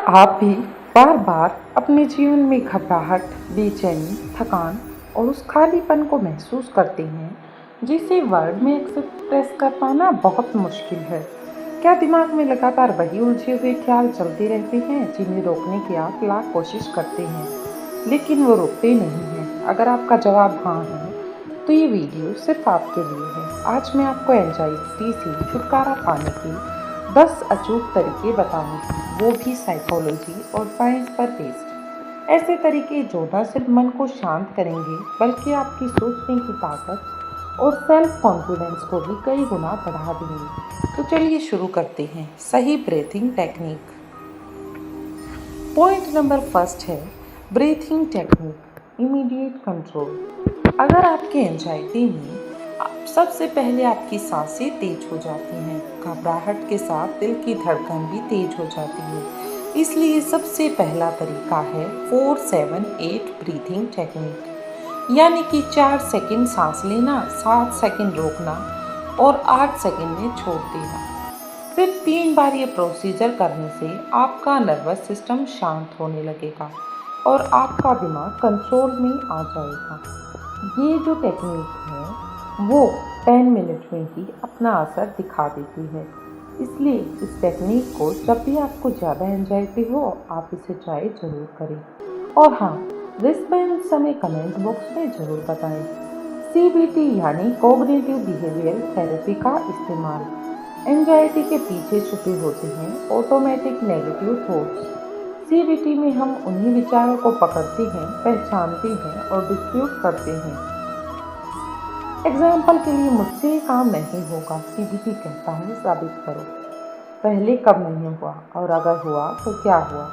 आप भी बार बार अपने जीवन में घबराहट, बेचैनी, थकान और उस खालीपन को महसूस करते हैं जिसे वर्ड में एक्सप्रेस कर पाना बहुत मुश्किल है। क्या दिमाग में लगातार वही उलझे हुए ख्याल चलते रहते हैं जिन्हें रोकने की आप लाख कोशिश करते हैं लेकिन वो रुकते नहीं हैं? अगर आपका जवाब हाँ है तो ये वीडियो सिर्फ आपके लिए है। आज मैं आपको एंजाइटी से छुटकारा पाने के 10 अचूक तरीके बताऊंगी, वो भी साइकोलॉजी और साइंस पर बेस्ड। ऐसे तरीके जो न सिर्फ मन को शांत करेंगे बल्कि आपकी सोचने की ताकत और सेल्फ कॉन्फिडेंस को भी कई गुना बढ़ा देंगे। तो चलिए शुरू करते हैं। सही breathing technique. Point number first है ब्रीथिंग टेक्निक, इमीडिएट कंट्रोल। अगर आपकी एंजाइटी में सबसे पहले आपकी सांसें तेज हो जाती हैं, घबराहट के साथ दिल की धड़कन भी तेज हो जाती है, इसलिए सबसे पहला तरीका है 4-7-8 ब्रीथिंग टेक्निक। यानी कि 4 सेकंड सांस लेना, 7 सेकंड रोकना और 8 सेकंड में छोड़ देना। सिर्फ 3 बार ये प्रोसीजर करने से आपका नर्वस सिस्टम शांत होने लगेगा और आपका दिमाग कंट्रोल में आ जाएगा। ये जो टेक्निक है वो 10 मिनट में ही अपना असर दिखा देती है, इसलिए इस टेक्निक को जब भी आपको ज़्यादा एंजाइटी हो आप इसे ट्राई जरूर करें। और हाँ, रिस्पॉन्स हमें कमेंट बॉक्स में ज़रूर बताएं। CBT यानी कॉग्निटिव बिहेवियर थेरेपी का इस्तेमाल। एंजाइटी के पीछे छुपे होते हैं ऑटोमेटिक नेगेटिव थॉट्स। CBT में हम उन्हीं विचारों को पकड़ते हैं, पहचानते हैं और डिस्प्यूट करते हैं। एग्जाम्पल के लिए, मुझसे ये काम नहीं होगा, CBT कहता है साबित करो। पहले कब नहीं हुआ और अगर हुआ तो क्या हुआ?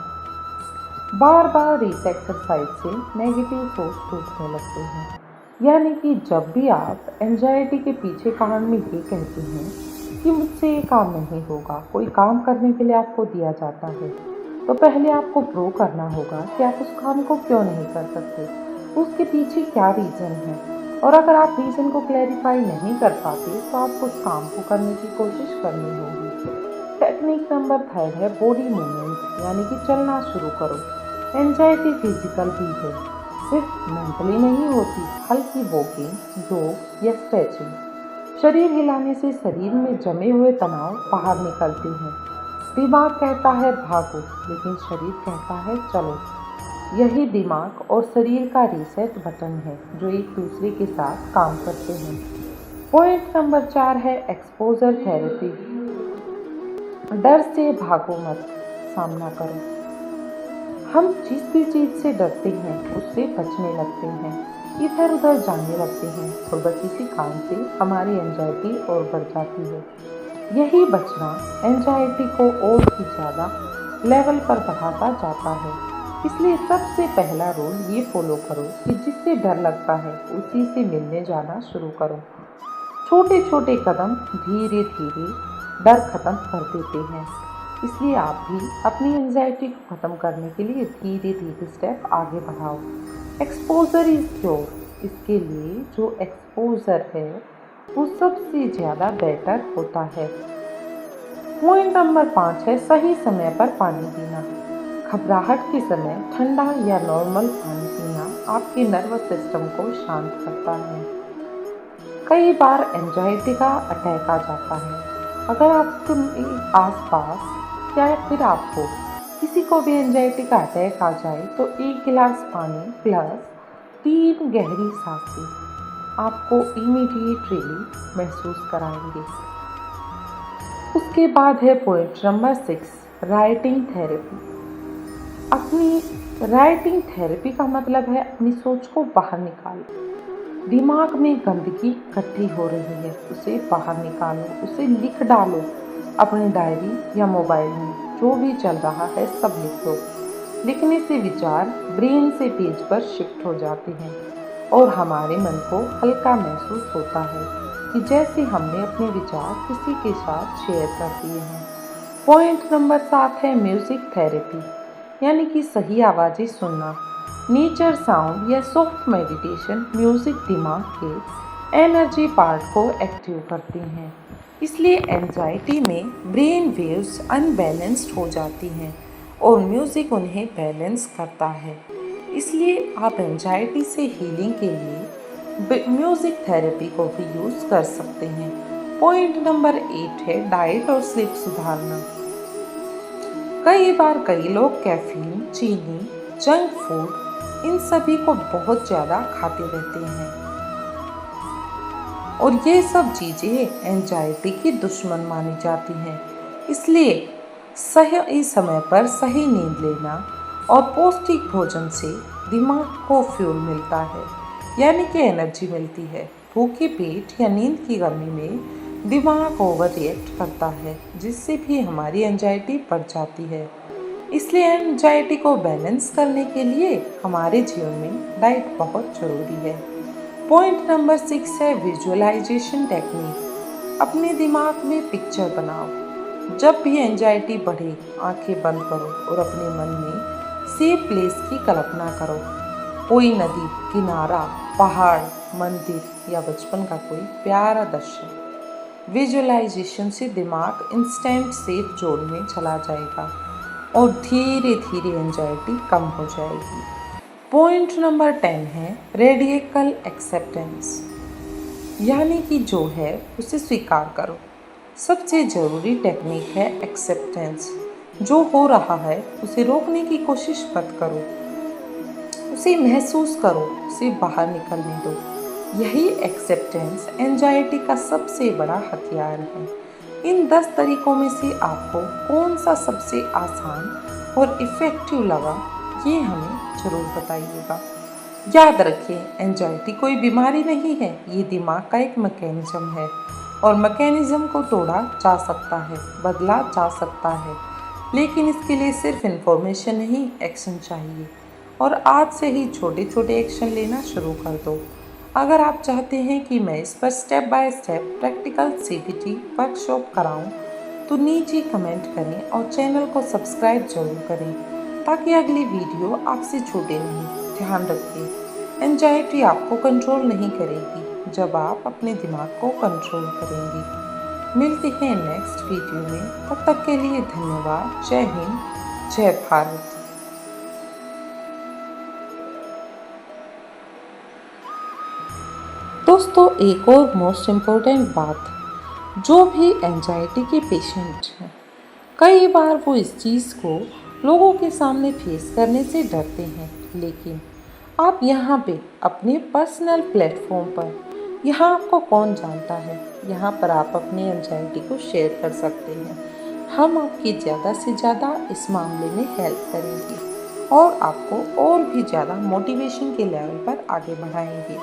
बार बार इस एक्सरसाइज से नेगेटिव सोच टूटने लगते हैं। यानी कि जब भी आप एंजाइटी के पीछे कारण में ये कहते हैं कि मुझसे ये काम नहीं होगा, कोई काम करने के लिए आपको दिया जाता है तो पहले आपको प्रूव करना होगा कि आप उस काम को क्यों नहीं कर सकते, उसके पीछे क्या रीज़न है। और अगर आप रीज़न को क्लैरिफाई नहीं कर पाते तो आपको उस काम को करने की कोशिश करनी होगी। टेक्निक नंबर 3 है बॉडी मूवमेंट, यानी कि चलना शुरू करो। एंजाइटी फिजिकल भी है, सिर्फ मेंटली नहीं होती। हल्की वॉकिंग, योग या स्ट्रेचिंग, शरीर हिलाने से शरीर में जमे हुए तनाव बाहर निकलते हैं। दिमाग कहता है भागो, लेकिन शरीर कहता है चलो। यही दिमाग और शरीर का रीसेट बटन है जो एक दूसरे के साथ काम करते हैं। पॉइंट नंबर 4 है एक्सपोजर थेरेपी। डर से भागो मत, सामना करो। हम जिस भी चीज़ से डरते हैं उससे बचने लगते हैं, इधर उधर जाने लगते हैं और बस इसी कारण से हमारी एंजाइटी और बढ़ जाती है। यही बचना एंजाइटी को और भी ज़्यादा लेवल पर बढ़ाता जाता है। इसलिए सबसे पहला रूल ये फॉलो करो कि जिससे डर लगता है उसी से मिलने जाना शुरू करो। छोटे छोटे कदम धीरे धीरे डर खत्म कर देते हैं। इसलिए आप भी अपनी एंजाइटी को ख़त्म करने के लिए धीरे धीरे स्टेप आगे बढ़ाओ। एक्सपोजर इज क्योर, इसके लिए जो एक्सपोजर है वो सबसे ज़्यादा बेटर होता है। पॉइंट नंबर 5 है सही समय पर पानी पीना। घबराहट के समय ठंडा या नॉर्मल पानी पीना आपके नर्वस सिस्टम को शांत करता है। कई बार एंजाइटी का अटैक आ जाता है। अगर आपके आसपास या फिर आपको किसी को भी एंजाइटी का अटैक आ जाए तो 1 गिलास पानी प्लस 3 गहरी सांसें आपको इमीडिएट रिलीफ महसूस कराएंगे। उसके बाद है पॉइंट नंबर 6 राइटिंग थेरेपी। अपनी राइटिंग थेरेपी का मतलब है अपनी सोच को बाहर निकालो। दिमाग में गंदगी इकट्ठी हो रही है, उसे बाहर निकालो, उसे लिख डालो। अपनी डायरी या मोबाइल में जो भी चल रहा है सब लिख दो। लिखने से विचार ब्रेन से पेज पर शिफ्ट हो जाते हैं और हमारे मन को हल्का महसूस होता है कि जैसे हमने अपने विचार किसी के साथ शेयर कर दिए हैं। पॉइंट नंबर 7 है म्यूज़िक थेरेपी, यानी कि सही आवाज़ें सुनना। नेचर साउंड या सॉफ्ट मेडिटेशन म्यूज़िक दिमाग के एनर्जी पार्ट को एक्टिव करते हैं। इसलिए एंजाइटी में ब्रेन वेव्स अनबैलेंस्ड हो जाती हैं और म्यूज़िक उन्हें बैलेंस करता है। इसलिए आप एंजाइटी से हीलिंग के लिए म्यूज़िक थेरेपी को भी यूज़ कर सकते हैं। पॉइंट नंबर 8 है डाइट और स्लीप सुधारना। कई बार कई लोग कैफीन, चीनी, जंक फूड इन सभी को बहुत ज़्यादा खाते रहते हैं और ये सब चीज़ें एंजाइटी की दुश्मन मानी जाती हैं। इसलिए सही समय पर सही नींद लेना और पौष्टिक भोजन से दिमाग को फ्यूल मिलता है, यानी कि एनर्जी मिलती है। भूखे पेट या नींद की कमी में दिमाग ओवर रिएक्ट करता है, जिससे भी हमारी एंजाइटी बढ़ जाती है। इसलिए एंजाइटी को बैलेंस करने के लिए हमारे जीवन में डाइट बहुत ज़रूरी है। पॉइंट नंबर 6 है विजुअलाइजेशन टेक्निक। अपने दिमाग में पिक्चर बनाओ। जब भी एंजाइटी बढ़े, आंखें बंद करो और अपने मन में सेफ प्लेस की कल्पना करो। कोई नदी, किनारा, पहाड़, मंदिर या बचपन का कोई प्यारा दृश्य। विजुअलाइजेशन से दिमाग इंस्टेंट सेफ जोन में चला जाएगा और धीरे धीरे एंजाइटी कम हो जाएगी। पॉइंट नंबर 10 है रेडिकल एक्सेप्टेंस, यानी कि जो है उसे स्वीकार करो। सबसे ज़रूरी टेक्निक है एक्सेप्टेंस। जो हो रहा है उसे रोकने की कोशिश मत करो, उसे महसूस करो, उसे बाहर निकलने दो। यही एक्सेप्टेंस एंजाइटी का सबसे बड़ा हथियार है। इन 10 तरीकों में से आपको कौन सा सबसे आसान और इफ़ेक्टिव लगा, ये हमें ज़रूर बताइएगा। याद रखिए, एंजाइटी कोई बीमारी नहीं है, ये दिमाग का एक मैकेनिज़्म है और मैकेनिज़्म को तोड़ा जा सकता है, बदला जा सकता है, लेकिन इसके लिए सिर्फ इन्फॉर्मेशन नहीं, एक्शन चाहिए। और आज से ही छोटे छोटे एक्शन लेना शुरू कर दो। अगर आप चाहते हैं कि मैं इस पर step by step practical CBT workshop कराऊं, तो नीचे कमेंट करें और चैनल को सब्सक्राइब जरूर करें ताकि अगली वीडियो आपसे छूटे नहीं। ध्यान रखिए, एंजाइटी आपको कंट्रोल नहीं करेगी जब आप अपने दिमाग को कंट्रोल करेंगी। मिलते हैं नेक्स्ट वीडियो में, तब तक के लिए धन्यवाद। जय हिंद, जय भारत। दोस्तों, एक और मोस्ट इम्पोर्टेंट बात, जो भी एंजाइटी के पेशेंट हैं, कई बार वो इस चीज़ को लोगों के सामने फेस करने से डरते हैं, लेकिन आप यहाँ पे अपने पर्सनल प्लेटफॉर्म पर, यहाँ आपको कौन जानता है, यहाँ पर आप अपनी एंजाइटी को शेयर कर सकते हैं। हम आपकी ज़्यादा से ज़्यादा इस मामले में हेल्प करेंगे और आपको और भी ज़्यादा मोटिवेशन के लेवल पर आगे बढ़ाएंगे।